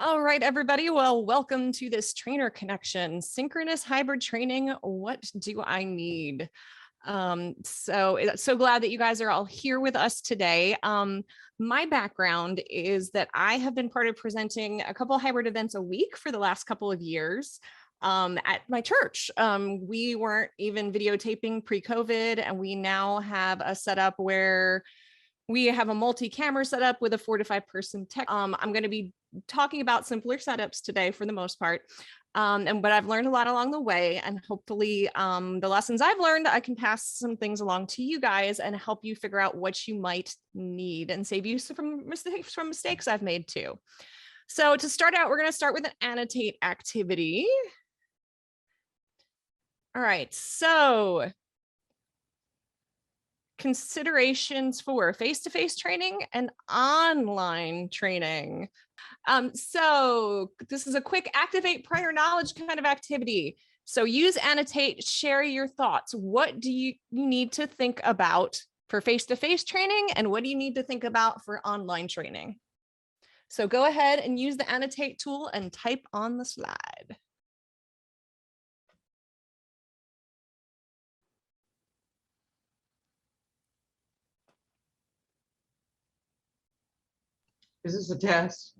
All right, everybody. Well, welcome to this trainer connection, synchronous hybrid training. What do I need? So glad that you guys are all here with us today. My background is that I have been part of presenting a couple of hybrid events a week for the last couple of years at my church. We weren't even videotaping pre-COVID, and we now have a setup where we have a multi-camera setup with a 4 to 5 person tech. I'm going to be talking about simpler setups today for the most part. But I've learned a lot along the way, and hopefully the lessons I've learned, I can pass some things along to you guys and help you figure out what you might need and save you from mistakes I've made too. So to start out, we're going to start with an annotate activity. All right, so considerations for face-to-face training and online training. So this is a quick activate prior knowledge kind of activity. So use annotate, share your thoughts. What do you need to think about for face-to-face training, and what do you need to think about for online training? So go ahead and use the annotate tool and type on the slide. Is this a test?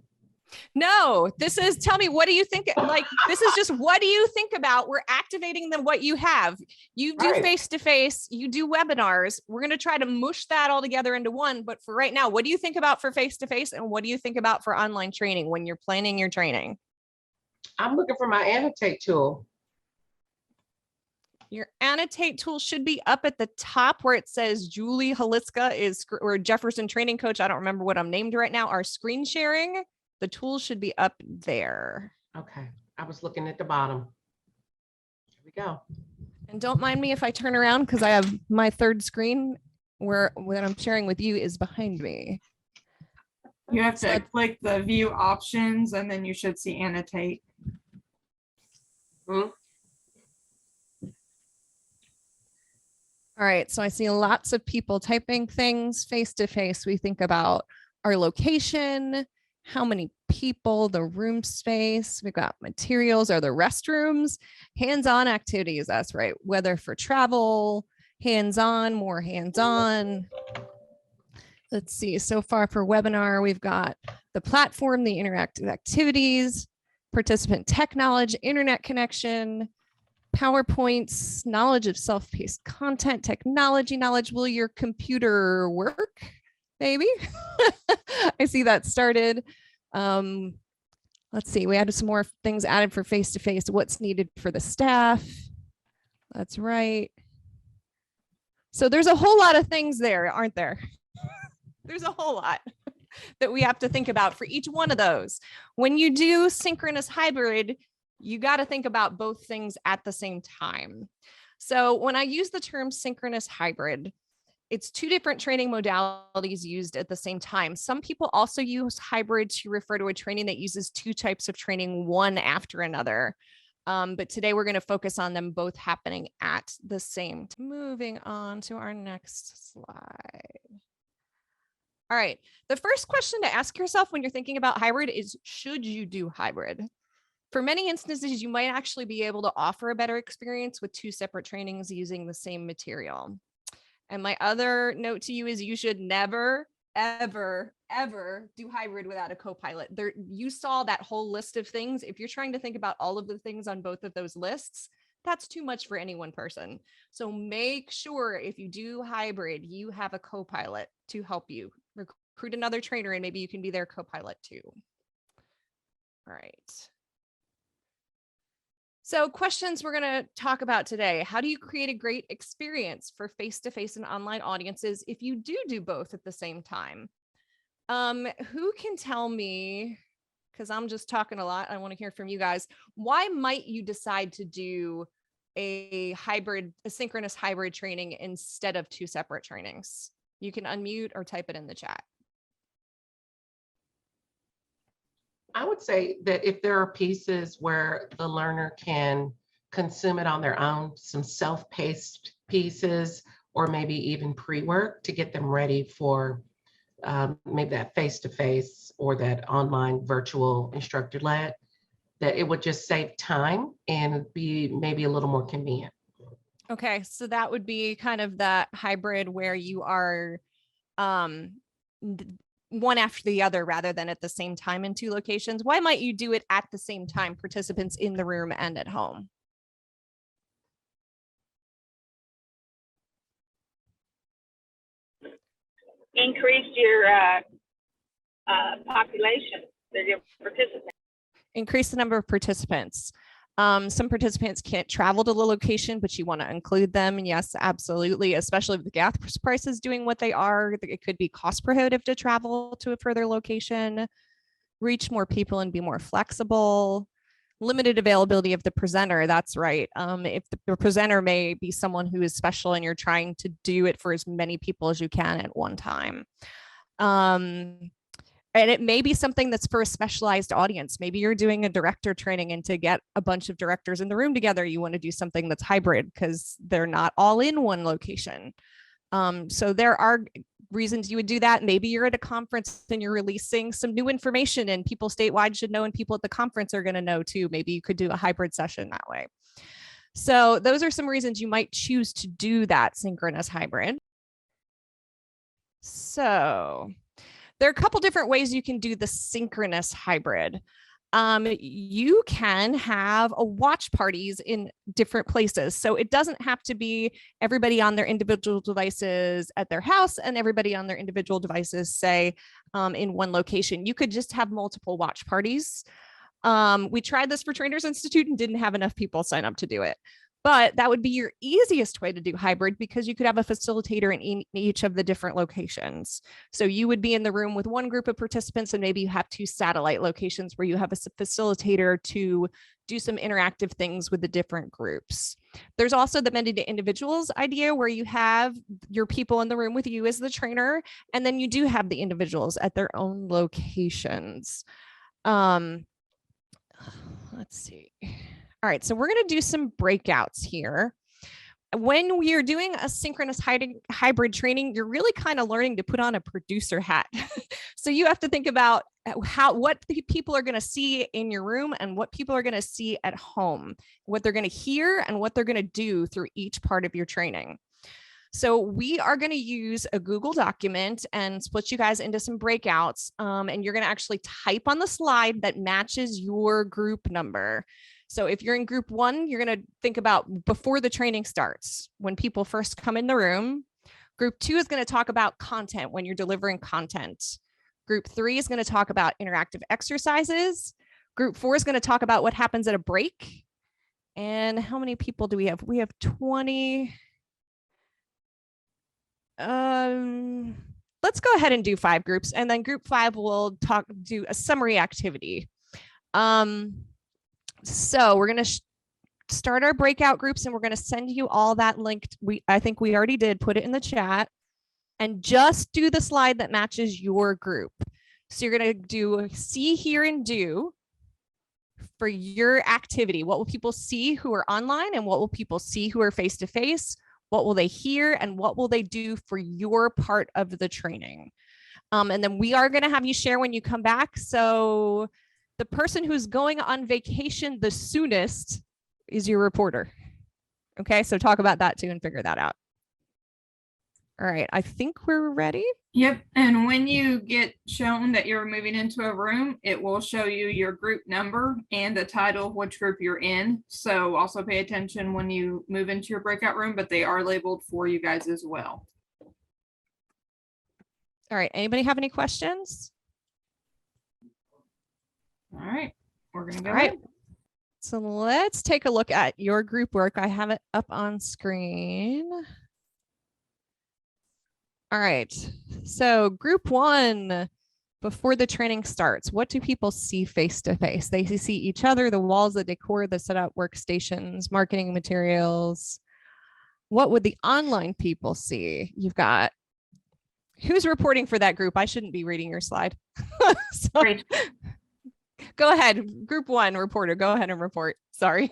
No, this is, tell me, what do you think? Like, this is just, what do you think about? We're activating them, what you have. You do face-to-face, you do webinars. We're going to try to mush that all together into one. But for right now, what do you think about for face-to-face, and what do you think about for online training when you're planning your training? I'm looking for my annotate tool. Your annotate tool should be up at the top where it says Julie Haliska is, or Jefferson training coach. I don't remember what I'm named right now. Our screen sharing, the tool should be up there. Okay, I was looking at the bottom. Here we go. And don't mind me if I turn around, because I have my third screen where what I'm sharing with you is behind me. You have to click the view options, and then you should see annotate. All right, so I see lots of people typing things face-to-face. We think about our location, how many people, the room space, we've got materials, are the restrooms, hands-on activities, that's right, whether for travel, hands-on, more hands-on. Let's see, so far for webinar, we've got the platform, the interactive activities, participant tech knowledge, internet connection, PowerPoints, knowledge of self-paced content, technology knowledge. Will your computer work? Maybe. I see that started. Let's see, we added some more things added for face-to-face. What's needed for the staff? That's right. So there's a whole lot of things there, aren't there? There's a whole lot that we have to think about for each one of those. When you do synchronous hybrid, you got to think about both things at the same time. So when I use the term synchronous hybrid, it's two different training modalities used at the same time. Some people also use hybrid to refer to a training that uses two types of training, one after another. But today we're going to focus on them both happening at the same time. Moving on to our next slide. All right, the first question to ask yourself when you're thinking about hybrid is, should you do hybrid? For many instances, you might actually be able to offer a better experience with two separate trainings using the same material. And my other note to you is you should never, ever, ever do hybrid without a co-pilot. There, you saw that whole list of things. If you're trying to think about all of the things on both of those lists, that's too much for any one person. So make sure if you do hybrid, you have a co-pilot to help you. Recruit another trainer, and maybe you can be their co-pilot too. All right. So questions we're going to talk about today. How do you create a great experience for face-to-face and online audiences if you do both at the same time? Who can tell me, because I'm just talking a lot, I want to hear from you guys, why might you decide to do a synchronous hybrid training instead of two separate trainings? You can unmute or type it in the chat. I would say that if there are pieces where the learner can consume it on their own, some self-paced pieces, or maybe even pre-work to get them ready for maybe that face-to-face or that online virtual instructor-led, that it would just save time and be maybe a little more convenient. Okay, so that would be kind of that hybrid where you are one after the other rather than at the same time in two locations. Why might you do it at the same time, participants in the room and at home? Increase your population, your participants. Increase the number of participants. Some participants can't travel to the location, but you want to include them. And yes, absolutely, especially with the gas prices doing what they are, it could be cost prohibitive to travel to a further location, reach more people and be more flexible. Limited availability of the presenter, that's right. If the presenter may be someone who is special and you're trying to do it for as many people as you can at one time. And it may be something that's for a specialized audience. Maybe you're doing a director training, and to get a bunch of directors in the room together, you want to do something that's hybrid because they're not all in one location. So there are reasons you would do that. Maybe you're at a conference and you're releasing some new information and people statewide should know and people at the conference are going to know too. Maybe you could do a hybrid session that way. So those are some reasons you might choose to do that synchronous hybrid. So there are a couple different ways you can do the synchronous hybrid. You can have a watch parties in different places. So it doesn't have to be everybody on their individual devices at their house and everybody on their individual devices, say, in one location. You could just have multiple watch parties. We tried this for Trainers Institute and didn't have enough people sign up to do it. But that would be your easiest way to do hybrid because you could have a facilitator in each of the different locations. So you would be in the room with one group of participants and maybe you have two satellite locations where you have a facilitator to do some interactive things with the different groups. There's also the many individuals idea where you have your people in the room with you as the trainer, and then you do have the individuals at their own locations. Let's see. All right, so we're going to do some breakouts here. When we are doing a synchronous hybrid training, you're really kind of learning to put on a producer hat. So you have to think about what people are going to see in your room and what people are going to see at home, what they're going to hear and what they're going to do through each part of your training. So we are going to use a Google document and split you guys into some breakouts. And you're going to actually type on the slide that matches your group number. So if you're in group 1, you're going to think about before the training starts, when people first come in the room. Group 2 is going to talk about content when you're delivering content. Group 3 is going to talk about interactive exercises. Group 4 is going to talk about what happens at a break. And how many people do we have? We have 20. Let's go ahead and do 5 groups. And then group 5 will do a summary activity. So we're going to start our breakout groups and we're going to send you all that linked. I think we already did put it in the chat, and just do the slide that matches your group. So you're going to do see, hear, and do for your activity. What will people see who are online and what will people see who are face-to-face? What will they hear and what will they do for your part of the training? And then we are going to have you share when you come back. So the person who's going on vacation the soonest is your reporter. Okay, so talk about that too and figure that out. All right, I think we're ready. Yep, and when you get shown that you're moving into a room, it will show you your group number and the title of which group you're in. So also pay attention when you move into your breakout room, but they are labeled for you guys as well. All right, anybody have any questions? All right, we're gonna go All right. ahead. So let's take a look at your group work. I have it up on screen. All right, so group 1, before the training starts, what do people see face-to-face? They see each other, the walls, the decor, the setup, workstations, marketing materials. What would the online people see? You've got, who's reporting for that group? I shouldn't be reading your slide. Sorry. Go ahead, group 1 reporter, go ahead and report. Sorry.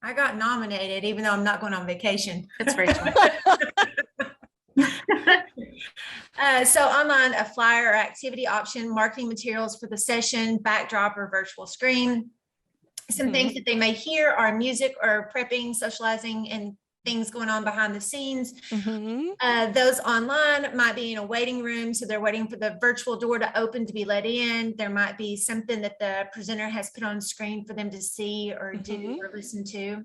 I got nominated, even though I'm not going on vacation. It's Rachel. So online, a flyer or activity option, marketing materials for the session, backdrop or virtual screen. Some things that they may hear are music or prepping, socializing, and things going on behind the scenes. Those online might be in a waiting room, so they're waiting for the virtual door to open to be let in. There might be something that the presenter has put on screen for them to see or do or listen to.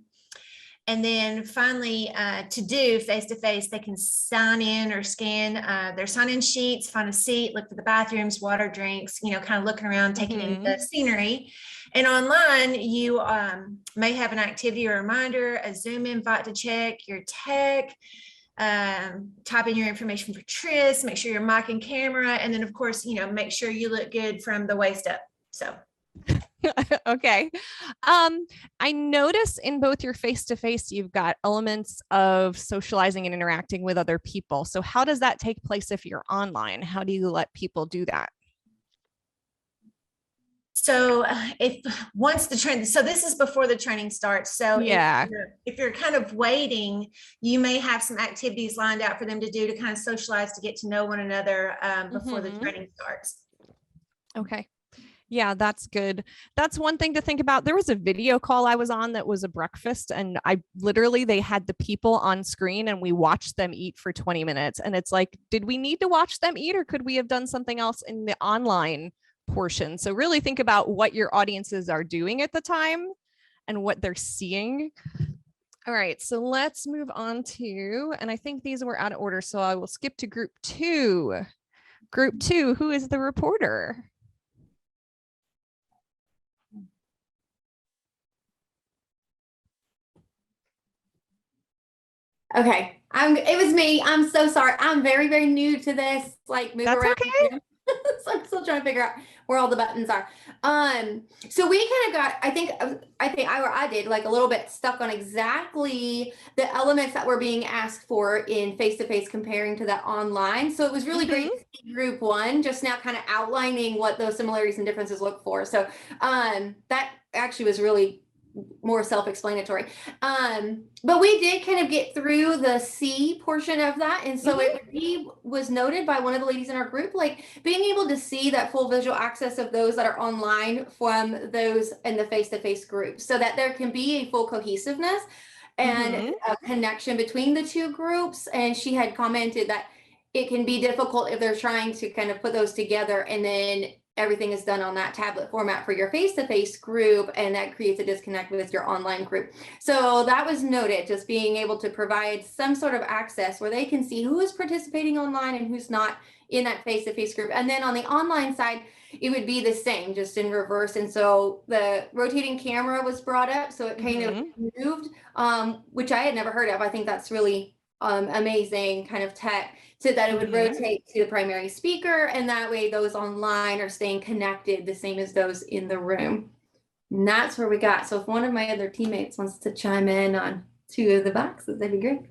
And then finally, to do face-to-face, they can sign in or scan their sign-in sheets, find a seat, look for the bathrooms, water, drinks, you know, kind of looking around, taking in the scenery. And online, you may have an activity or reminder, a Zoom invite to check your tech, type in your information for Tris, make sure your mic and camera, and then of course, you know, make sure you look good from the waist up. So. Okay. I notice in both your face-to-face, you've got elements of socializing and interacting with other people. So how does that take place if you're online? How do you let people do that? So once the training, so this is before the training starts. So Yeah. if you're kind of waiting, you may have some activities lined out for them to do to kind of socialize, to get to know one another before the training starts. Okay. Yeah, that's good. That's one thing to think about. There was a video call I was on that was a breakfast, and they had the people on screen and we watched them eat for 20 minutes. And it's like, did we need to watch them eat, or could we have done something else in the online portion? So really think about what your audiences are doing at the time and what they're seeing. All right, so let's move on to, and I think these were out of order, so I will skip to group 2. Group 2, who is the reporter? Okay, it was me. I'm so sorry. I'm very, very new to this, like move That's around. okay. So I'm still trying to figure out where all the buttons are. So we kind of got, I did like a little bit stuck on exactly the elements that were being asked for in face-to-face comparing to that online. So it was really great to see group 1 just now kind of outlining what those similarities and differences look for. So that actually was really more self-explanatory. But we did kind of get through the C portion of that. And so it was noted by one of the ladies in our group, like being able to see that full visual access of those that are online from those in the face-to-face group, so that there can be a full cohesiveness and a connection between the two groups. And she had commented that it can be difficult if they're trying to kind of put those together, and then everything is done on that tablet format for your face-to-face group, and that creates a disconnect with your online group. So that was noted, just being able to provide some sort of access where they can see who is participating online and who's not in that face-to-face group. And then on the online side, it would be the same, just in reverse. And so the rotating camera was brought up, so it kind of moved, which I had never heard of. I think that's really amazing kind of tech, so that it would rotate to the primary speaker, and that way those online are staying connected the same as those in the room. And that's where we got. So if one of my other teammates wants to chime in on 2 of the boxes, that'd be great.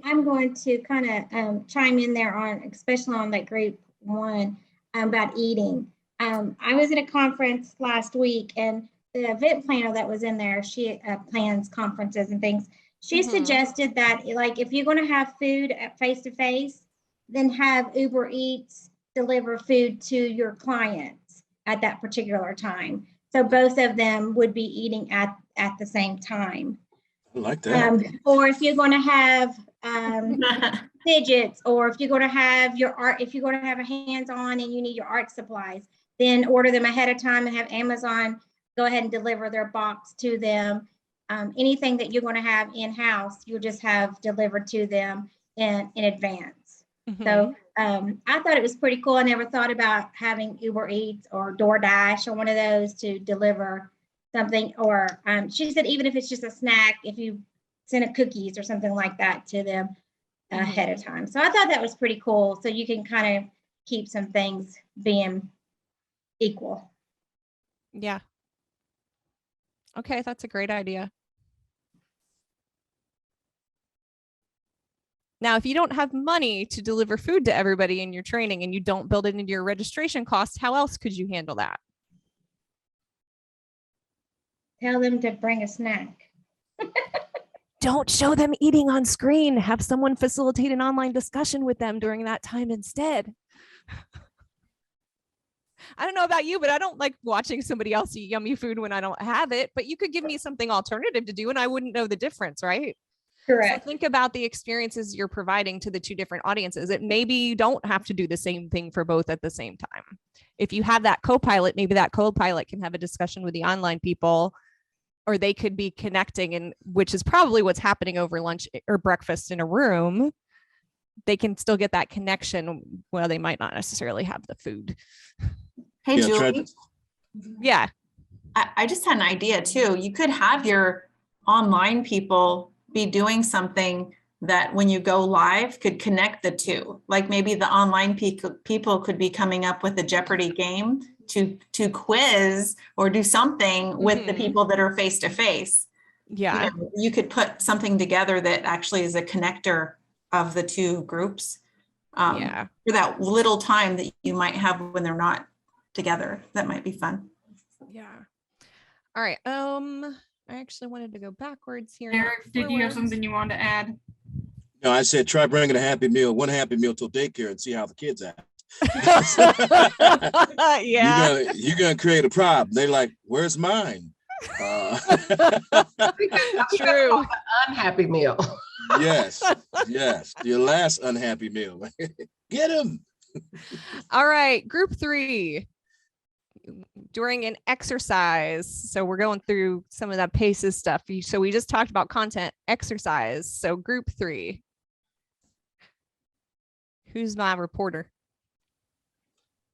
I'm going to kind of chime in there on, especially on that group 1 about eating. I was at a conference last week, and the event planner that was in there, she plans conferences and things. She suggested that, like, if you're going to have food at face-to-face, then have Uber Eats deliver food to your clients at that particular time. So both of them would be eating at the same time. I like that. Or if you're going to have fidgets, or if you're going to have your art, if you're going to have a hands-on and you need your art supplies, then order them ahead of time and have Amazon go ahead and deliver their box to them. Anything that you're going to have in-house, you'll just have delivered to them in advance. So I thought it was pretty cool. I never thought about having Uber Eats or DoorDash or one of those to deliver something. Or she said, even if it's just a snack, if you send a cookies or something like that to them ahead of time. So I thought that was pretty cool. So you can kind of keep some things being equal. Yeah. Okay, that's a great idea. Now, if you don't have money to deliver food to everybody in your training and you don't build it into your registration costs, how else could you handle that? Tell them to bring a snack. Don't show them eating on screen. Have someone facilitate an online discussion with them during that time instead. I don't know about you, but I don't like watching somebody else eat yummy food when I don't have it, but you could give me something alternative to do and I wouldn't know the difference, right? Correct. So think about the experiences you're providing to the two different audiences. It maybe you don't have to do the same thing for both at the same time. If you have that co-pilot, maybe that co-pilot can have a discussion with the online people, or they could be connecting, and which is probably what's happening over lunch or breakfast in a room. They can still get that connection. Well, they might not necessarily have the food. Hey, Yeah, Julie, Yeah. I just had an idea too. You could have your online people be doing something that when you go live could connect the two. Like maybe the online people could be coming up with a Jeopardy game to quiz or do something with the people that are face to face. Yeah. You could put something together that actually is a connector of the two groups. Yeah. For that little time that you might have when they're not together. That might be fun. Yeah. All right. I actually wanted to go backwards here. Eric, did you have something you wanted to add? No, I said try bringing a happy meal, one happy meal till daycare, and see how the kids act. Yeah. You're gonna create a problem. They're like, "Where's mine?" True. Unhappy meal. Yes, your last unhappy meal. Get him. All right, group 3. During an exercise. So we're going through some of that paces stuff. So we just talked about content, exercise. So group 3. Who's my reporter?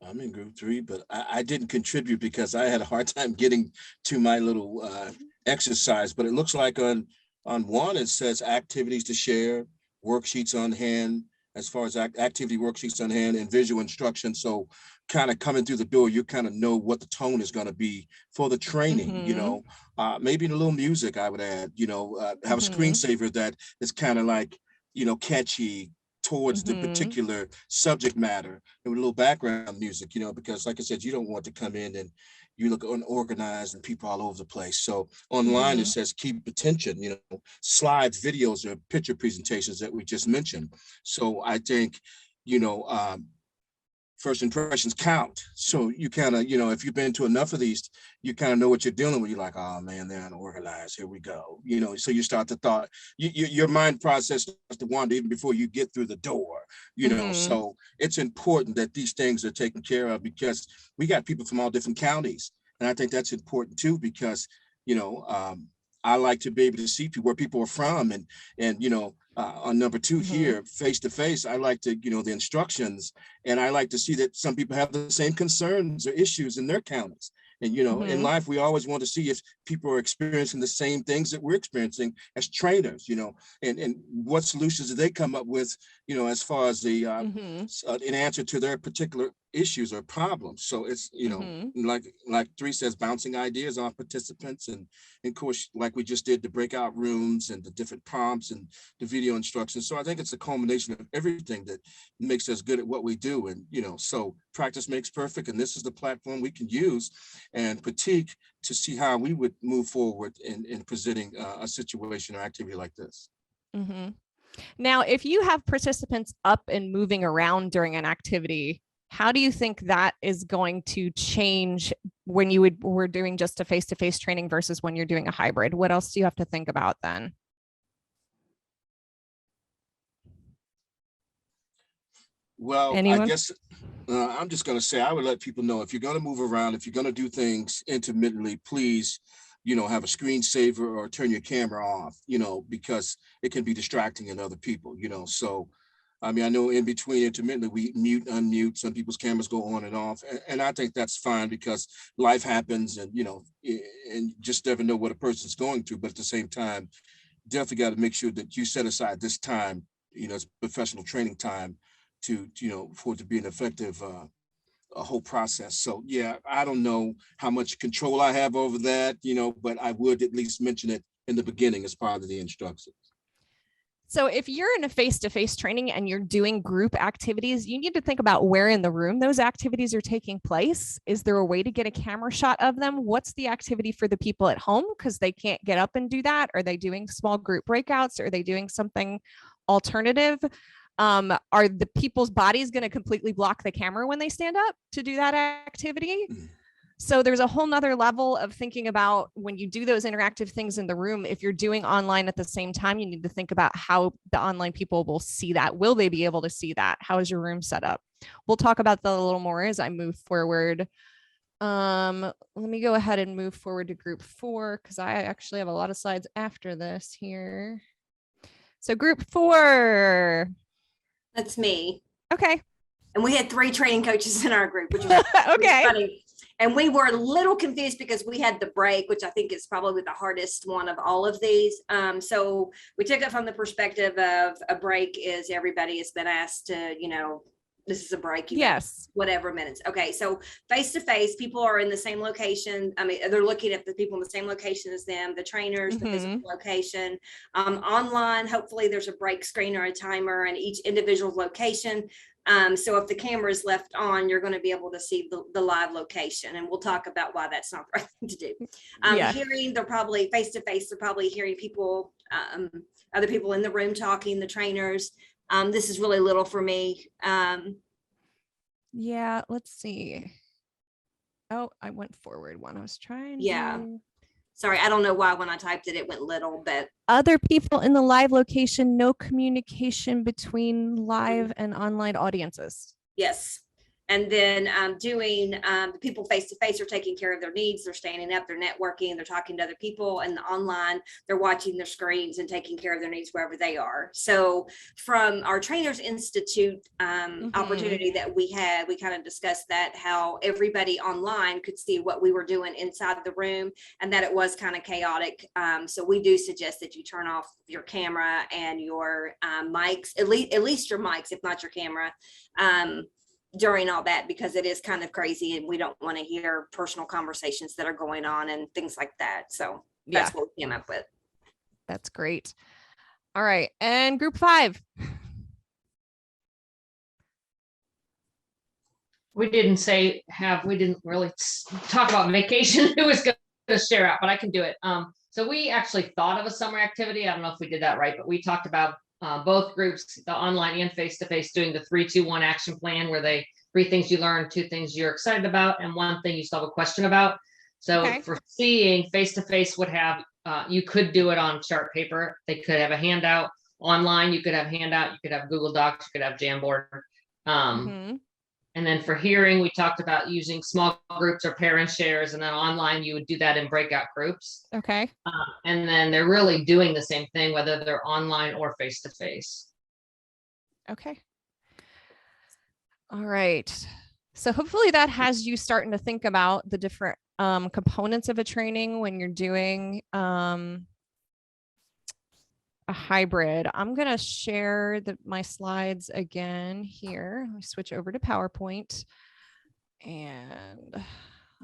I'm in group 3, but I didn't contribute because I had a hard time getting to my little exercise. But it looks like on 1, it says activities to share, worksheets on hand, as far as activity worksheets on hand and visual instruction. So kind of coming through the door, you kind of know what the tone is going to be for the training, maybe a little music I would add, have a screensaver that is kind of like, catchy towards the particular subject matter, and with a little background music, because like I said, you don't want to come in and you look unorganized and people all over the place. So online it says keep attention, slides, videos, or picture presentations that we just mentioned. So I think, first impressions count. So you kind of, if you've been to enough of these, you kind of know what you're dealing with. You're like, oh man, they're unorganized. Here we go. So you start to thought, your mind process starts to wander even before you get through the door, So it's important that these things are taken care of because we got people from all different counties. And I think that's important too, because, I like to be able to see where people are from and on number 2 here, face to face, I like to, the instructions, and I like to see that some people have the same concerns or issues in their counties. And, in life, we always want to see if people are experiencing the same things that we're experiencing as trainers, and what solutions do they come up with, as far as the in answer to their particular issues or problems. So it's, like 3 says, bouncing ideas off participants. And of course, like we just did, the breakout rooms and the different prompts and the video instructions. So I think it's a culmination of everything that makes us good at what we do. And, so practice makes perfect. And this is the platform we can use and critique to see how we would move forward in presenting a situation or activity like this. Now, if you have participants up and moving around during an activity, how do you think that is going to change when we're doing just a face-to-face training versus when you're doing a hybrid? What else do you have to think about then? Well, Anyone? I guess I'm just going to say, I would let people know, if you're going to move around, if you're going to do things intermittently, please, have a screensaver or turn your camera off, because it can be distracting in other people, So, I mean, I know in between intermittently, we mute, unmute, some people's cameras go on and off. And I think that's fine because life happens and, and just never know what a person's going through. But at the same time, definitely got to make sure that you set aside this time, it's professional training time to, for it to be an effective a whole process. So, yeah, I don't know how much control I have over that, but I would at least mention it in the beginning as part of the instructions. So if you're in a face-to-face training and you're doing group activities, you need to think about where in the room those activities are taking place. Is there a way to get a camera shot of them? What's the activity for the people at home because they can't get up and do that? Are they doing small group breakouts? Are they doing something alternative? Are the people's bodies going to completely block the camera when they stand up to do that activity? So there's a whole nother level of thinking about when you do those interactive things in the room. If you're doing online at the same time, you need to think about how the online people will see that. Will they be able to see that? How is your room set up? We'll talk about that a little more as I move forward. Let me go ahead and move forward to group 4 because I actually have a lot of slides after this here. So group 4. That's me. Okay. And we had 3 training coaches in our group, which was okay. funny. And we were a little confused because we had the break, which I think is probably the hardest one of all of these. So we took it from the perspective of a break is everybody has been asked to, you know, this is a break. Yes. Whatever minutes. Okay. So face to face, people are in the same location. I mean, they're looking at the people in the same location as them, the trainers, the physical location. Online, hopefully there's a break screen or a timer in each individual location. So if the camera is left on, you're going to be able to see the live location, and we'll talk about why that's not the right thing to do. Hearing, they're probably face to face. They're probably hearing people, other people in the room talking, the trainers. This is really little for me. Yeah, let's see. Oh, I went forward one. I was trying. Sorry, I don't know why when I typed it, it went little, but other people in the live location, no communication between live and online audiences. Yes. And then doing the people face to face are taking care of their needs. They're standing up, they're networking, they're talking to other people, and the online, they're watching their screens and taking care of their needs wherever they are. So from our Trainers Institute opportunity that we had, we kind of discussed that, how everybody online could see what we were doing inside the room and that it was kind of chaotic. So we do suggest that you turn off your camera and your mics, at least your mics, if not your camera. During all that, because it is kind of crazy and we don't want to hear personal conversations that are going on and things like that. So that's what we came up with. That's great. All right. And group 5. We didn't really talk about vacation. It was going to share out, but I can do it. So we actually thought of a summer activity. I don't know if we did that right, but we talked about both groups, the online and face-to-face, doing the 3-2-1 action plan, where 3 things you learn, 2 things you're excited about, and 1 thing you still have a question about. So for seeing face-to-face would have, you could do it on chart paper. They could have a handout online. You could have handout. You could have Google Docs. You could have Jamboard. And then for hearing, we talked about using small groups or parent shares, and then online you would do that in breakout groups. Okay. And then they're really doing the same thing, whether they're online or face-to-face. Okay. All right. So hopefully that has you starting to think about the different components of a training when you're doing a hybrid. I'm going to share my slides again here. Let me switch over to PowerPoint. And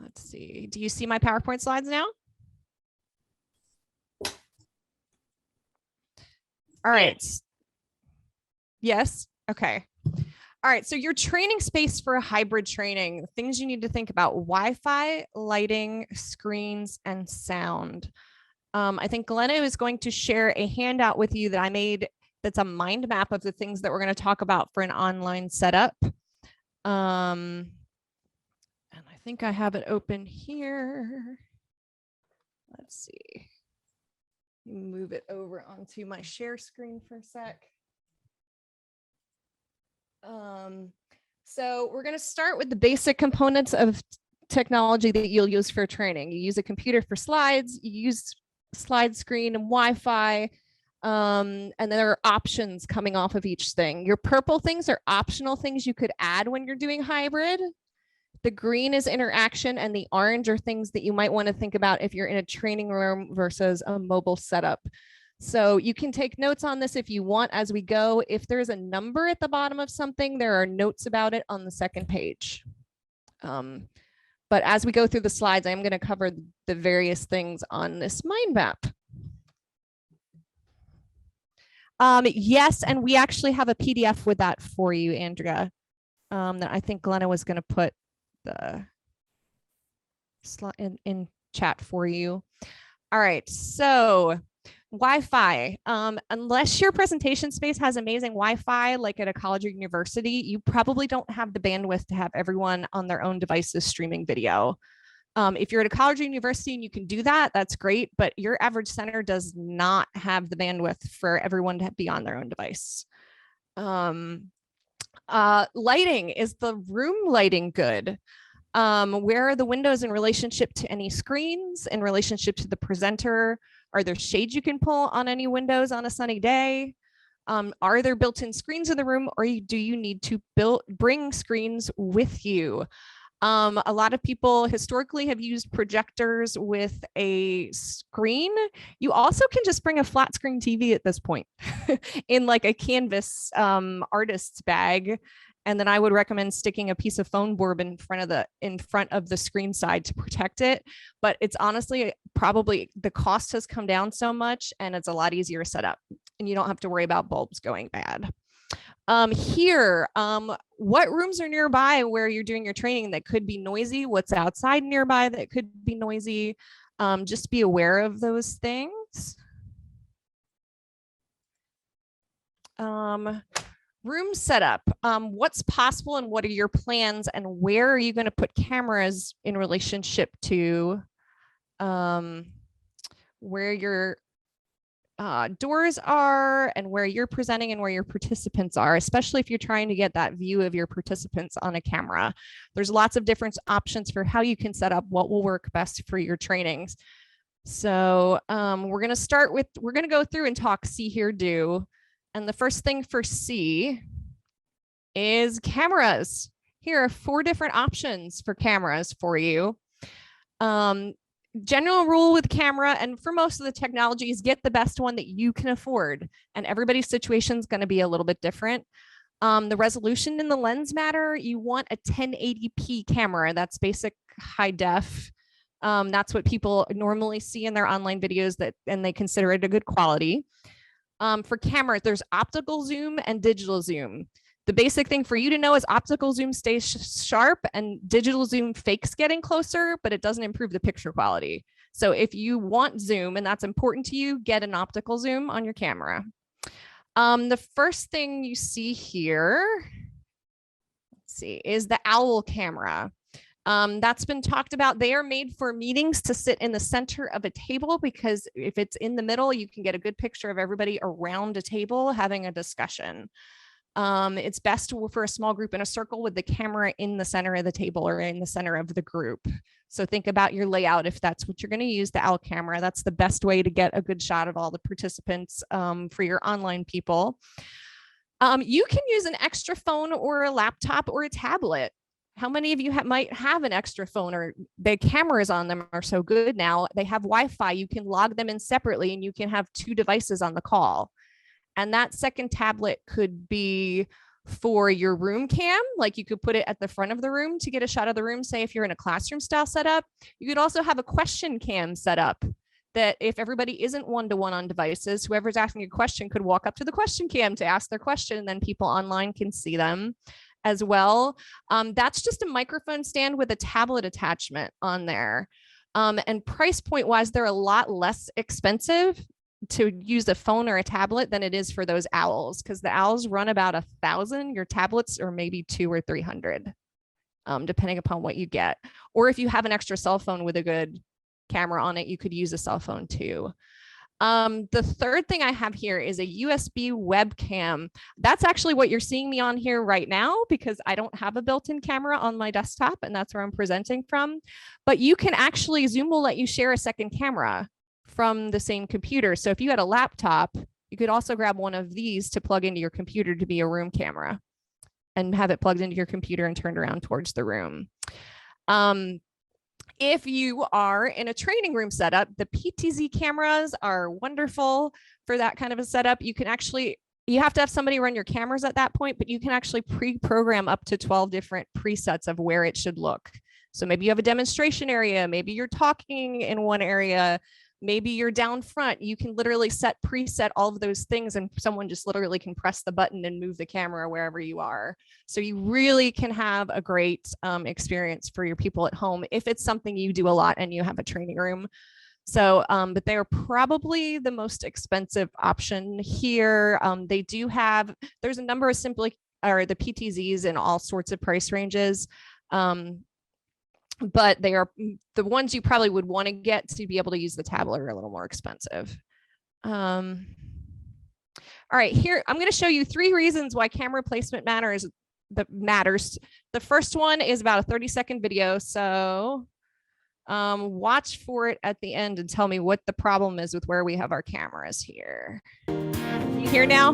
let's see. Do you see my PowerPoint slides now? All right. Yes. Okay. All right. So your training space for a hybrid training, things you need to think about: Wi-Fi, lighting, screens, and sound. I think Glenna is going to share a handout with you that I made that's a mind map of the things that we're going to talk about for an online setup. And I think I have it open here. Let's see. Move it over onto my share screen for a sec. So we're going to start with the basic components of technology that you'll use for training. You use a computer for slides, you use slide screen and Wi-Fi, and then there are options coming off of each thing. Your purple things are optional things you could add when you're doing hybrid. The green is interaction, and the orange are things that you might want to think about if you're in a training room versus a mobile setup. So you can take notes on this if you want as we go. If there's a number at the bottom of something, there are notes about it on the second page. But as we go through the slides, I'm going to cover the various things on this mind map. Yes, and we actually have a PDF with that for you, Andrea. That I think Glenna was going to put the slide in chat for you. All right, so Wi-Fi. Unless your presentation space has amazing Wi-Fi, like at a college or university, you probably don't have the bandwidth to have everyone on their own devices streaming video. If you're at a college or university and you can do that, that's great, but your average center does not have the bandwidth for everyone to be on their own device. Lighting, is the room lighting good? Where are the windows in relationship to any screens, in relationship to the presenter? Are there shades you can pull on any windows on a sunny day? Are there built-in screens in the room, or do you need to bring screens with you? A lot of people historically have used projectors with a screen. You also can just bring a flat screen TV at this point in like a canvas artist's bag. And then I would recommend sticking a piece of foam board in front of the screen side to protect it. But it's honestly probably the cost has come down so much and it's a lot easier to set up and you don't have to worry about bulbs going bad. What rooms are nearby where you're doing your training that could be noisy? What's outside nearby that could be noisy? Just be aware of those things. Room setup. What's possible and what are your plans and where are you going to put cameras in relationship to where your doors are and where you're presenting and where your participants are, especially if you're trying to get that view of your participants on a camera. There's lots of different options for how you can set up what will work best for your trainings. So we're going to go through and talk see, hear, do. And the first thing for C is cameras. Here are 4 different options for cameras for you. General rule with camera, and for most of the technologies, get the best one that you can afford. And everybody's situation is going to be a little bit different. The resolution and the lens matter. You want a 1080p camera. That's basic high def. That's what people normally see in their online videos and they consider it a good quality. For camera, there's optical zoom and digital zoom. The basic thing for you to know is optical zoom stays sharp and digital zoom fakes getting closer, but it doesn't improve the picture quality. So if you want zoom and that's important to you, get an optical zoom on your camera. The first thing you see here, let's see, is the OWL camera. That's been talked about. They are made for meetings to sit in the center of a table because if it's in the middle, you can get a good picture of everybody around a table having a discussion. It's best for a small group in a circle with the camera in the center of the table or in the center of the group. So think about your layout. If that's what you're going to use, the OWL camera, that's the best way to get a good shot of all the participants for your online people. You can use an extra phone or a laptop or a tablet. How many of you might have an extra phone, or the cameras on them are so good now, they have Wi-Fi, you can log them in separately and you can have 2 devices on the call. And that second tablet could be for your room cam, like you could put it at the front of the room to get a shot of the room, say if you're in a classroom style setup. You could also have a question cam set up that if everybody isn't one-to-one on devices, whoever's asking a question could walk up to the question cam to ask their question, and then people online can see them as well. That's just a microphone stand with a tablet attachment on there. And price point wise, they're a lot less expensive to use a phone or a tablet than it is for those owls, because the owls run about 1,000. Your tablets are maybe 200 or 300, depending upon what you get. Or if you have an extra cell phone with a good camera on it, you could use a cell phone too. The third thing I have here is a USB webcam. That's actually what you're seeing me on here right now, because I don't have a built-in camera on my desktop and that's where I'm presenting from. But you can actually, Zoom will let you share a second camera from the same computer. So if you had a laptop, you could also grab one of these to plug into your computer to be a room camera and have it plugged into your computer and turned around towards the room. If you are in a training room setup, the PTZ cameras are wonderful for that kind of a setup. You can actually, you have to have somebody run your cameras at that point, but you can actually pre-program up to 12 different presets of where it should look. So maybe you have a demonstration area, maybe you're talking in one area, Maybe you're down front. You can literally preset all of those things, and someone just literally can press the button and move the camera wherever you are. So you really can have a great experience for your people at home if it's something you do a lot and you have a training room. So, but they are probably the most expensive option here. They do have, there's a number of the PTZs in all sorts of price ranges. But they are the ones you probably would want to get to be able to use the tablet are a little more expensive. All right, here, I'm going to show you 3 reasons why camera placement matters. The first one is about a 30-second video. So watch for it at the end and tell me what the problem is with where we have our cameras here. You hear now?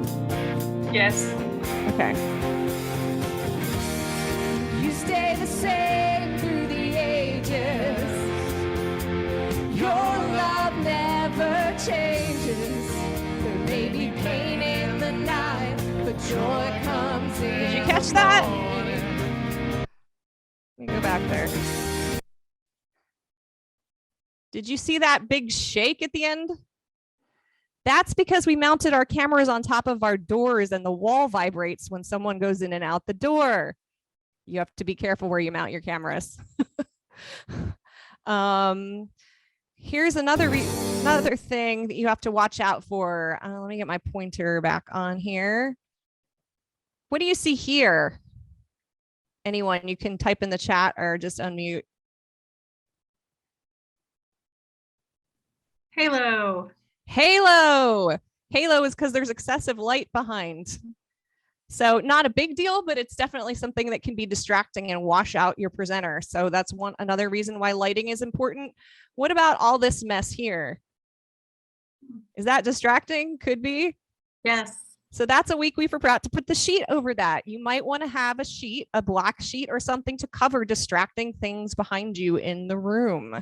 Yes. Okay. You stay the same through the ages. Your love never changes. There may be pain in the night, but joy comes in. Did you catch that? Let me go back there. Did you see that big shake at the end? That's because we mounted our cameras on top of our doors and the wall vibrates when someone goes in and out the door. You have to be careful where you mount your cameras. Here's another thing that you have to watch out for. Let me get my pointer back on here. What do you see here? Anyone, you can type in the chat or just unmute. Halo. Halo. Halo is because there's excessive light behind. So not a big deal, but it's definitely something that can be distracting and wash out your presenter. So that's another reason why lighting is important. What about all this mess here? Is that distracting? Could be. Yes. So that's a week we forgot to put the sheet over that. You might want to have a sheet, a black sheet or something to cover distracting things behind you in the room.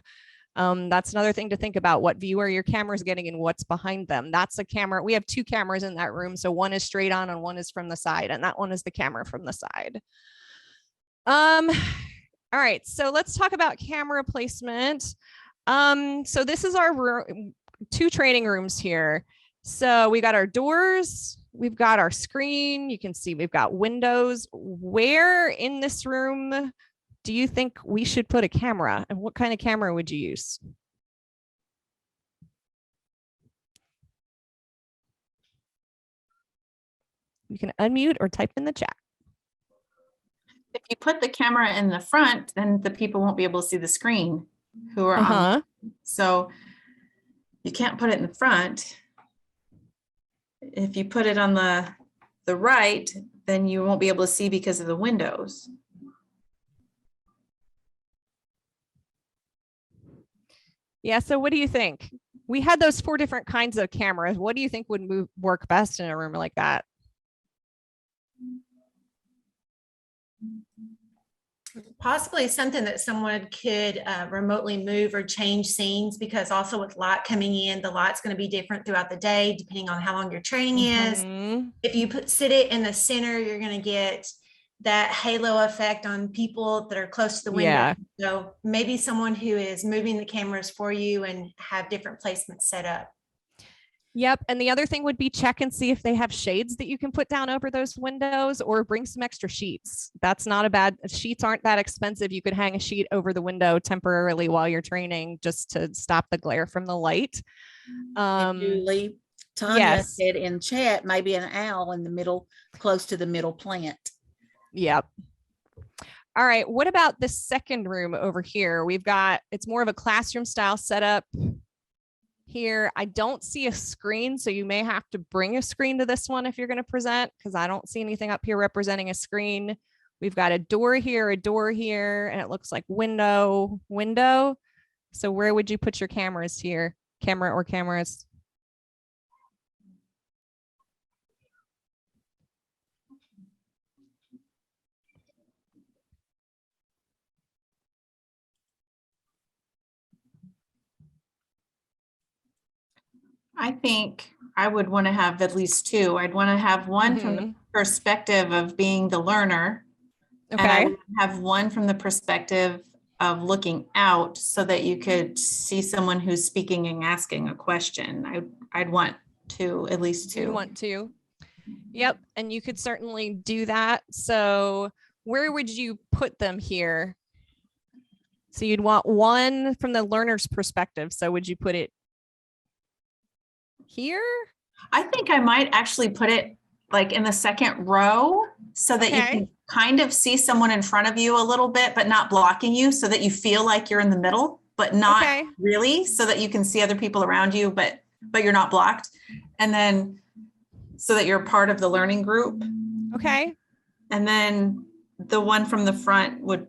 That's another thing to think about, what view are your cameras getting and what's behind them. That's a camera. We have 2 cameras in that room. So one is straight on and one is from the side, and that one is the camera from the side. All right, so let's talk about camera placement. So this is our 2 training rooms here. So we got our doors, we've got our screen. You can see we've got windows. Where in this room do you think we should put a camera, and what kind of camera would you use? You can unmute or type in the chat. If you put the camera in the front, then the people won't be able to see the screen who are on. So you can't put it in the front. If you put it on the right, then you won't be able to see because of the windows. Yeah, so what do you think? We had those 4 different kinds of cameras. What do you think would work best in a room like that? Possibly something that someone could remotely move or change scenes, because also with light coming in, the light's going to be different throughout the day, depending on how long your training is. If you sit it in the center, you're going to get that halo effect on people that are close to the window. Yeah. So maybe someone who is moving the cameras for you and have different placements set up. Yep. And the other thing would be check and see if they have shades that you can put down over those windows, or bring some extra sheets. That's not a bad, sheets aren't that expensive. You could hang a sheet over the window temporarily while you're training just to stop the glare from the light. Julie, Tanya yes. said in chat, maybe an owl in the middle, close to the middle plant. Yep. All right. What about this second room over here? We've got, it's more of a classroom style setup here. I don't see a screen, so you may have to bring a screen to this one if you're going to present, because I don't see anything up here representing a screen. We've got a door here, and it looks like window. So where would you put your cameras here? Camera or cameras? I think I would want to have at least 2. I'd want to have one from the perspective of being the learner. Okay. And I would have one from the perspective of looking out so that you could see someone who's speaking and asking a question. I'd want to, at least You two. want to? Yep. And you could certainly do that. So where would you put them here? So you'd want one from the learner's perspective. So would you put it here? I think I might actually put it like in the second row so that you Okay. can kind of see someone in front of you a little bit, but not blocking you, so that you feel like you're in the middle, but not Okay. really, so that you can see other people around you, but you're not blocked. And then so that you're part of the learning group. Okay. And then the one from the front would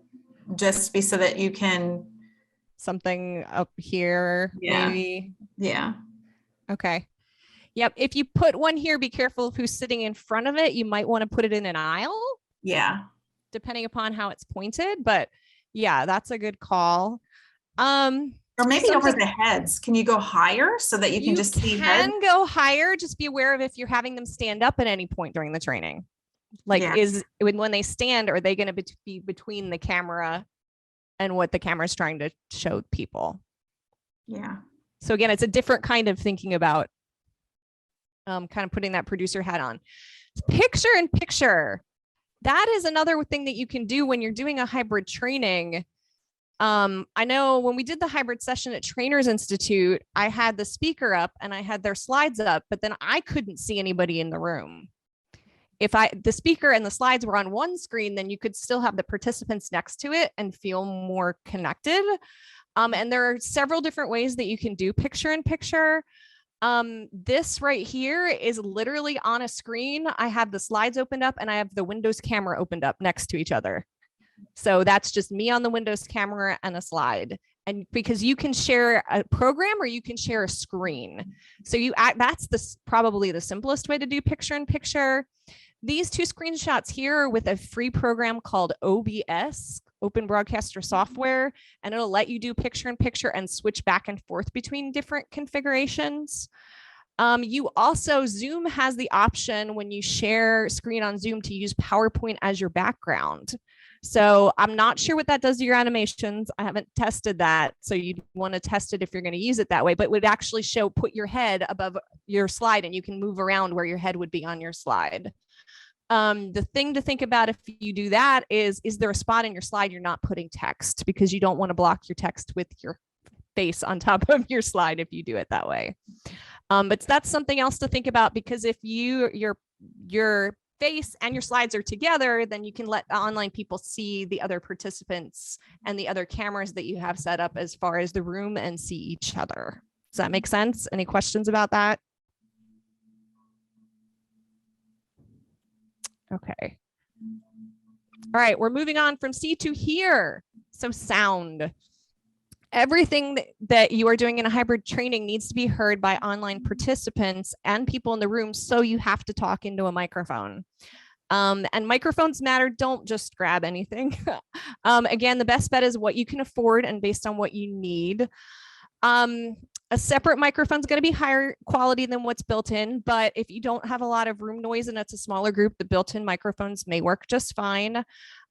just be so that you can. Something up here, Yeah. maybe. Yeah. Okay. Yep. If you put one here, be careful of who's sitting in front of it. You might want to put it in an aisle. Yeah. Depending upon how it's pointed. But yeah, that's a good call. Or maybe over the heads. Can you go higher so that you can just see heads? Can go higher. Just be aware of if you're having them stand up at any point during the training. Like, Yeah. is when they stand, are they going to be between the camera and what the camera is trying to show people? Yeah. So again, it's a different kind of thinking about kind of putting that producer hat on. Picture in picture. That is another thing that you can do when you're doing a hybrid training. I know when we did the hybrid session at Trainers Institute, I had the speaker up and I had their slides up, but then I couldn't see anybody in the room. If the speaker and the slides were on one screen, then you could still have the participants next to it and feel more connected. And there are several different ways that you can do picture in picture. This right here is literally on a screen. I have the slides opened up and I have the Windows camera opened up next to each other. So that's just me on the Windows camera and a slide. And because you can share a program or you can share a screen. So that's probably the simplest way to do picture in picture. These two screenshots here are with a free program called OBS, Open Broadcaster Software, and it'll let you do picture in picture and switch back and forth between different configurations. You also, Zoom has the option when you share screen on Zoom to use PowerPoint as your background. So I'm not sure what that does to your animations. I haven't tested that. So you'd want to test it if you're going to use it that way, but it would actually put your head above your slide and you can move around where your head would be on your slide. The thing to think about if you do that is there a spot in your slide you're not putting text, because you don't want to block your text with your face on top of your slide if you do it that way. But that's something else to think about, because if your face and your slides are together, then you can let the online people see the other participants and the other cameras that you have set up as far as the room and see each other. Does that make sense? Any questions about that? Okay. All right, we're moving on from C to here. So sound. Everything that you are doing in a hybrid training needs to be heard by online participants and people in the room, so you have to talk into a microphone. And microphones matter. Don't just grab anything. Again, the best bet is what you can afford and based on what you need. A separate microphone is going to be higher quality than what's built in, but if you don't have a lot of room noise and it's a smaller group, the built-in microphones may work just fine.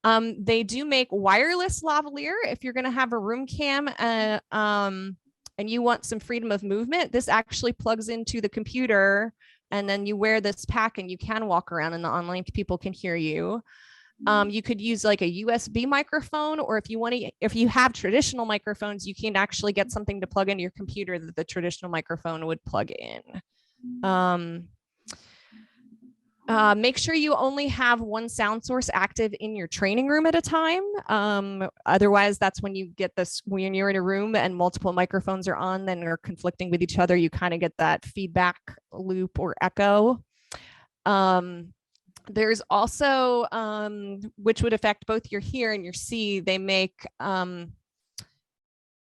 They do make wireless lavalier if you're going to have a room cam and you want some freedom of movement. This actually plugs into the computer and then you wear this pack and you can walk around and the online people can hear you. You could use like a USB microphone, or if you have traditional microphones, you can actually get something to plug into your computer that the traditional microphone would plug in. Make sure you only have one sound source active in your training room at a time. Otherwise, that's when you get this, when you're in a room and multiple microphones are on, then are conflicting with each other, you kind of get that feedback loop or echo. There's also, which would affect both your hear and your see, they make video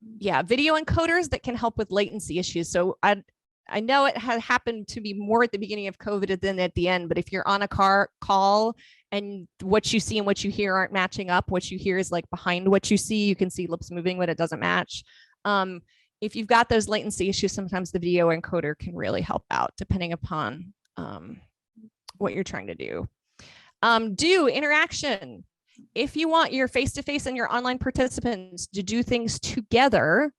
encoders that can help with latency issues. So I know it had happened to be more at the beginning of COVID than at the end, but if you're on a call and what you see and what you hear aren't matching up, what you hear is like behind what you see, you can see lips moving, but it doesn't match. If you've got those latency issues, sometimes the video encoder can really help out depending upon what you're trying to do. Do interaction. If you want your face-to-face and your online participants to do things together,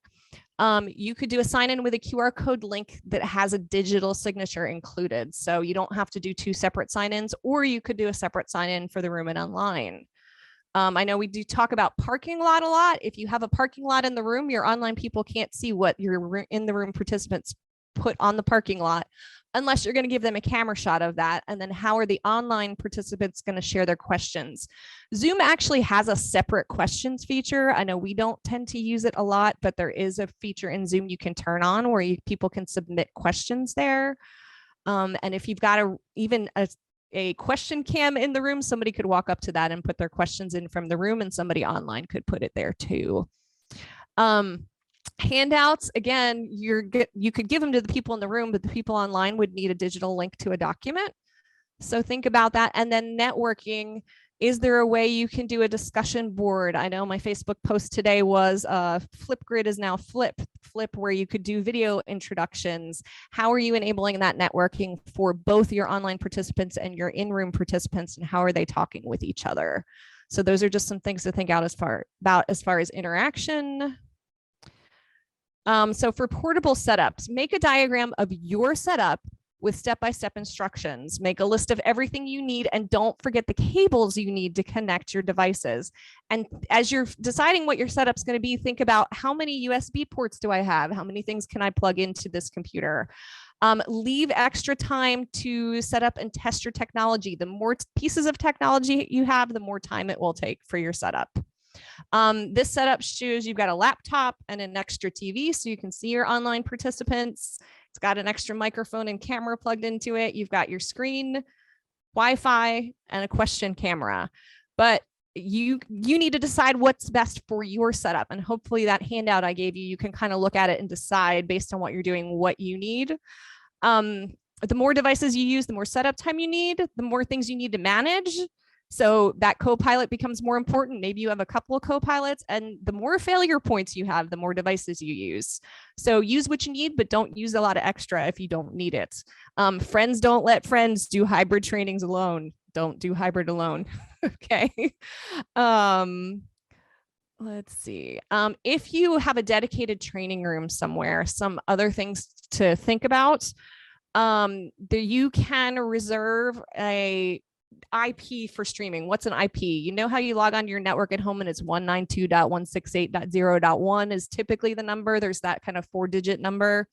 you could do a sign-in with a QR code link that has a digital signature included. So you don't have to do 2 separate sign-ins, or you could do a separate sign-in for the room and online. I know we do talk about parking lot a lot. If you have a parking lot in the room, your online people can't see what your in the room participants put on the parking lot unless you're going to give them a camera shot of that. And then how are the online participants going to share their questions? Zoom actually has a separate questions feature. I know we don't tend to use it a lot, but there is a feature in Zoom you can turn on where people can submit questions there. And if you've got even a question cam in the room, somebody could walk up to that and put their questions in from the room, and somebody online could put it there too. Handouts, again, you could give them to the people in the room, but the people online would need a digital link to a document. So think about that. And then networking. Is there a way you can do a discussion board? I know my Facebook post today was Flipgrid is now Flip, where you could do video introductions. How are you enabling that networking for both your online participants and your in-room participants, and how are they talking with each other? So those are just some things to think out as far as interaction. So for portable setups, make a diagram of your setup with step-by-step instructions. Make a list of everything you need, and don't forget the cables you need to connect your devices. And as you're deciding what your setup's going to be, think about how many USB ports do I have? How many things can I plug into this computer? Leave extra time to set up and test your technology. The more pieces of technology you have, the more time it will take for your setup. This setup shows you've got a laptop and an extra TV so you can see your online participants. It's got an extra microphone and camera plugged into it. You've got your screen, Wi-Fi, and a question camera. But you need to decide what's best for your setup. And hopefully that handout I gave you, you can kind of look at it and decide based on what you're doing, what you need. The more devices you use, the more setup time you need, the more things you need to manage. So that co-pilot becomes more important. Maybe you have a couple of co-pilots, and the more failure points you have, the more devices you use. So use what you need, but don't use a lot of extra if you don't need it. Friends don't let friends do hybrid trainings alone. Don't do hybrid alone. Okay. Let's see. If you have a dedicated training room somewhere, some other things to think about. You can reserve a IP for streaming. What's an IP? You know how you log on to your network at home and it's 192.168.0.1 is typically the number. There's that kind of 4-digit number.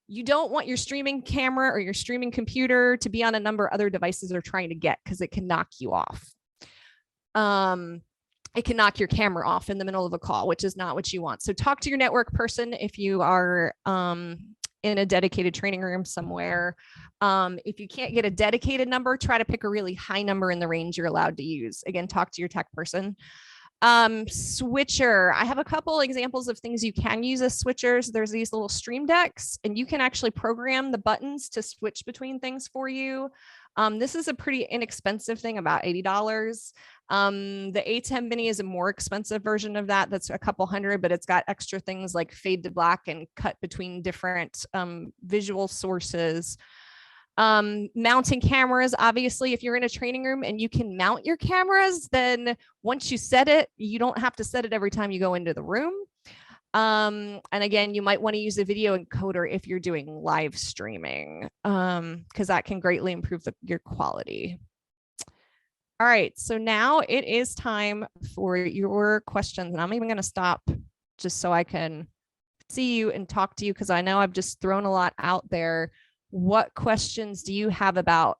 You don't want your streaming camera or your streaming computer to be on a number other devices are trying to get, because it can knock you off. It can knock your camera off in the middle of a call, which is not what you want. So talk to your network person if you are in a dedicated training room somewhere. If you can't get a dedicated number, try to pick a really high number in the range you're allowed to use. Again, talk to your tech person. Switcher. I have a couple examples of things you can use as switchers. There's these little stream decks, and you can actually program the buttons to switch between things for you. This is a pretty inexpensive thing, about $80. The A10 Mini is a more expensive version of that. That's a couple hundred, but it's got extra things like fade to black and cut between different visual sources. Mounting cameras. Obviously, if you're in a training room and you can mount your cameras, then once you set it, you don't have to set it every time you go into the room. And again, you might want to use a video encoder if you're doing live streaming, because that can greatly improve your quality. All right, so now it is time for your questions, and I'm even going to stop just so I can see you and talk to you, because I know I've just thrown a lot out there. What questions do you have about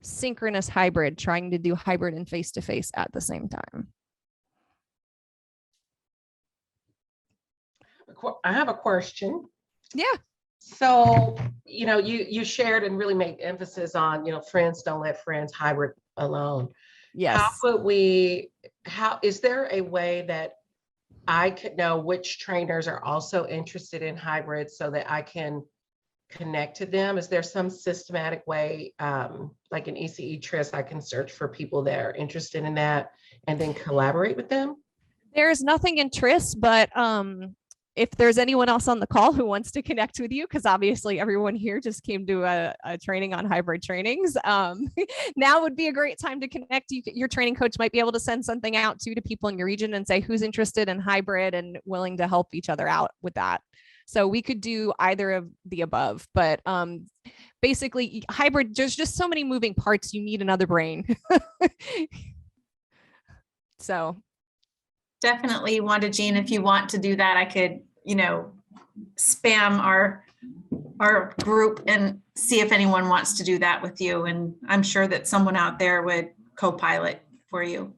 synchronous hybrid, trying to do hybrid and face-to-face at the same time? I have a question. Yeah. So, you shared and really made emphasis on, friends don't let friends, hybrid alone. Yes. How is there a way that I could know which trainers are also interested in hybrid so that I can connect to them? Is there some systematic way, like an ECE Tris, I can search for people that are interested in that and then collaborate with them? There's nothing in Tris, but if there's anyone else on the call who wants to connect with you, because obviously everyone here just came to a training on hybrid trainings, now would be a great time to connect. Your training coach might be able to send something out to people in your region and say who's interested in hybrid and willing to help each other out with that. So we could do either of the above, but basically hybrid, there's just so many moving parts. You need another brain. So Definitely, Wanda Jean, if you want to do that, I could, spam our group and see if anyone wants to do that with you. And I'm sure that someone out there would co-pilot for you.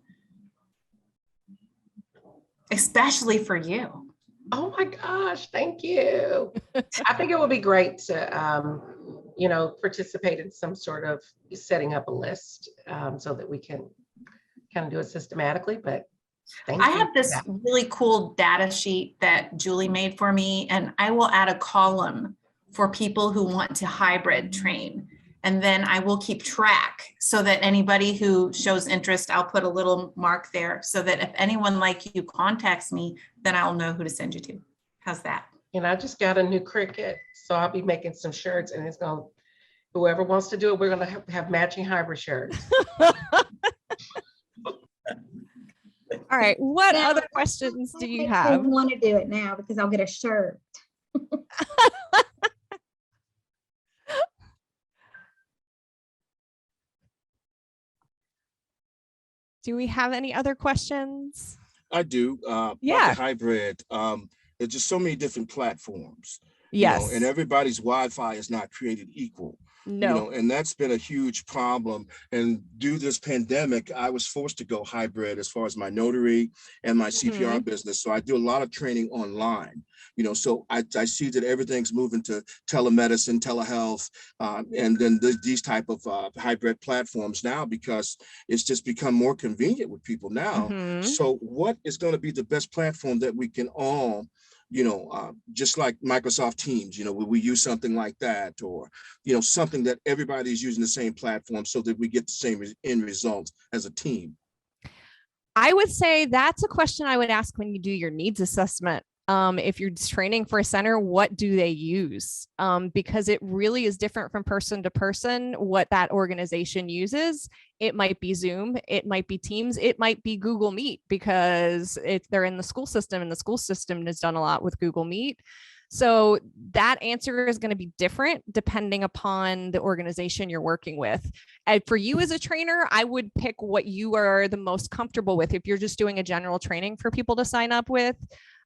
Especially for you. Oh my gosh, thank you. I think it would be great to, participate in some sort of setting up a list so that we can kind of do it systematically, but I have this really cool data sheet that Julie made for me, and I will add a column for people who want to hybrid train. And then I will keep track so that anybody who shows interest, I'll put a little mark there so that if anyone like you contacts me, then I'll know who to send you to. How's that? And I just got a new Cricut, so I'll be making some shirts, and whoever wants to do it, we're going to have matching hybrid shirts. All right. What other questions do you have? I want to do it now because I'll get a shirt. Do we have any other questions? I do. Yeah. About the hybrid. There's just so many different platforms. Yes. And everybody's Wi-Fi is not created equal. No. And that's been a huge problem. And due to this pandemic, I was forced to go hybrid as far as my notary and my CPR business. So I do a lot of training online, so I see that everything's moving to telemedicine, telehealth, and then these type of hybrid platforms now, because it's just become more convenient with people now. So what is going to be the best platform that we can all just like Microsoft Teams, we use something like that, or, something that everybody's using the same platform so that we get the same end results as a team? I would say that's a question I would ask when you do your needs assessment. If you're training for a center, what do they use? Because it really is different from person to person what that organization uses. It might be Zoom, it might be Teams, it might be Google Meet, because they're in the school system, and the school system has done a lot with Google Meet. So that answer is going to be different depending upon the organization you're working with. And for you as a trainer, I would pick what you are the most comfortable with. If you're just doing a general training for people to sign up with,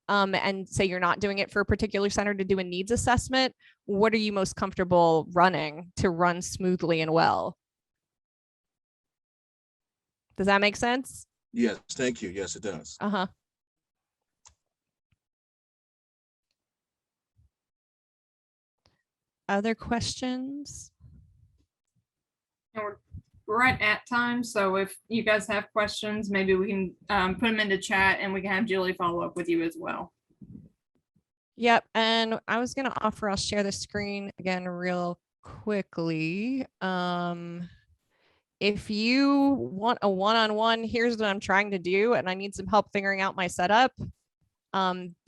and say you're not doing it for a particular center to do a needs assessment, what are you most comfortable running to run smoothly and well? Does that make sense? Yes, thank you. Yes, it does. Other questions? We're right at time, so if you guys have questions, maybe we can put them into chat, and we can have Julie follow up with you as well. Yep. And I was going to offer, I'll share the screen again real quickly. If you want a one-on-one, here's what I'm trying to do, and I need some help figuring out my setup.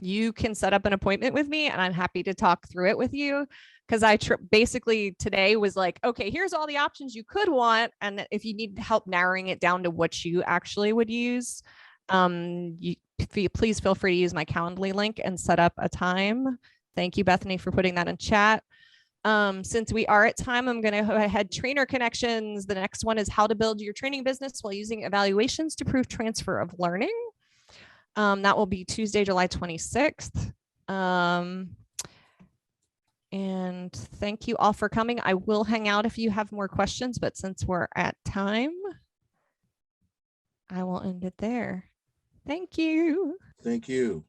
You can set up an appointment with me, and I'm happy to talk through it with you. Because I basically today was like, okay, here's all the options you could want. And if you need help narrowing it down to what you actually would use, please feel free to use my Calendly link and set up a time. Thank you, Bethany, for putting that in chat. Since we are at time, I'm going to go ahead. Trainer connections. The next one is how to build your training business while using evaluations to prove transfer of learning. That will be Tuesday, July 26th. And thank you all for coming. I will hang out if you have more questions, but since we're at time, I will end it there. Thank you. Thank you.